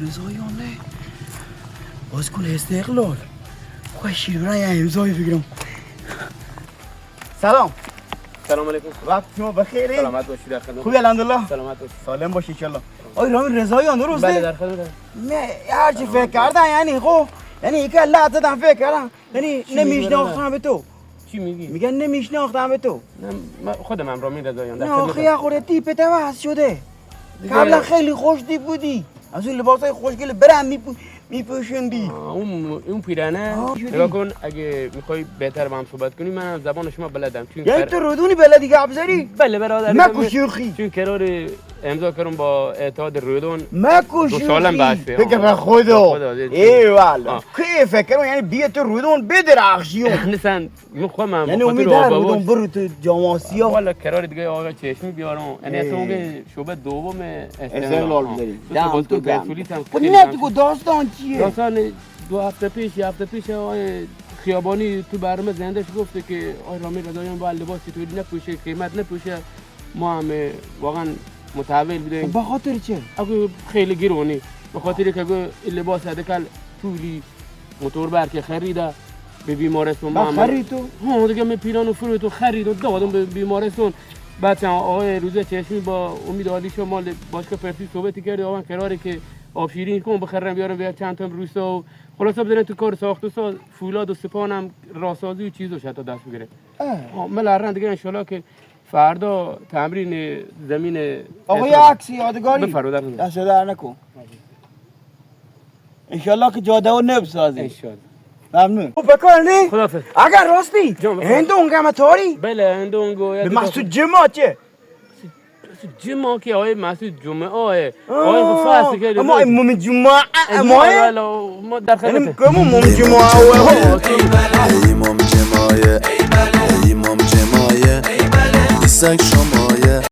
رضایانه بازکن استقلال خواه شیرورای امضای بگیرم. سلام. سلام علیکم. وقت شما بخیره؟ سلامت باشید در خدمت. خوبی الحمدلله؟ سلامت باشید. سالم باشی ان شاء الله. آی رامین رضایان درسته؟ بله در خدمت. نه هر چی فکر کردن یعنی خب یعنی یک الله زدم فکر کردم یعنی نمیشناختم به تو. چی میگی؟ میگن نمیشناختم به تو. نه خودم رامین رضاییان در نه خدمت. آخه یه خورده تیپت عوض شده. قبلا خیلی خوش تیپ بودی. از اون لباسای خوشگل برند میپوشوندی. اون پیرانه نگاه کن اگه میخوای بهتر با هم صحبت کنی من زبان شما بلدم چون یعنی تو رودونی بلدی گپ زدی؟ بله برادر. مکو شوخی. چون قرار امضا کردم با اتحاد رودون. مکو شوخی. 2 سالم بسه. فکر به خدا. ایوالا. کی فکر یعنی بیا تو رودون بدرخشیو. مثلا میخوام یعنی امید دارم رودون برو تو جاماسیا. والا قرار دیگه آقا چشمی بیارم. یعنی اصلا اون شعبه دوم استقلال داری. دم تو مسئولیت هم. خب نه تو داستان چیه؟ داستان 2 هفته پیش یه هفته پیش آقای خیابانی تو برنامه زندهش گفته که آقای رامین رضاییان با لباسی توی نپوشه قیمت نپوشه ما هم واقعا متحول بودیم. به خاطر چه؟ اگه خیلی گرونی به خاطر که اگه لباس هدکل طولی موتور برکه خریده به بیمارستان ما خرید تو؟ ها دیگه من پیران و فرو تو خرید و دادم به بیمارستان. بعد آقای روزه چشمی با امید عالی شما باشگاه پرسپولیس صحبتی کرد آقا قراره که آب شیرین کن بخرم بیارم بیا چند تا روستا و خلاصا بدن تو کار ساخت و ساز فولاد و سپانم راسازی و چیزو شتا دست بگیره. من الان دیگه ان شاءالله که فردا تمرین زمین آقا یه عکس یادگاری بفرمایید دست در نکن ان شاءالله که جاده و نبسازی ان شاءالله. ممنون. بکنی؟ خداحافظ. اگر راستی هندون گمتاری؟ بله هندونگو به مسعود جمعه چه؟ جمعه که آقای مسعود جمعه آقای خفاست که اما امام جمعه ما در خدمت امام جمعه امام جمعه امام جمعه ایسک شما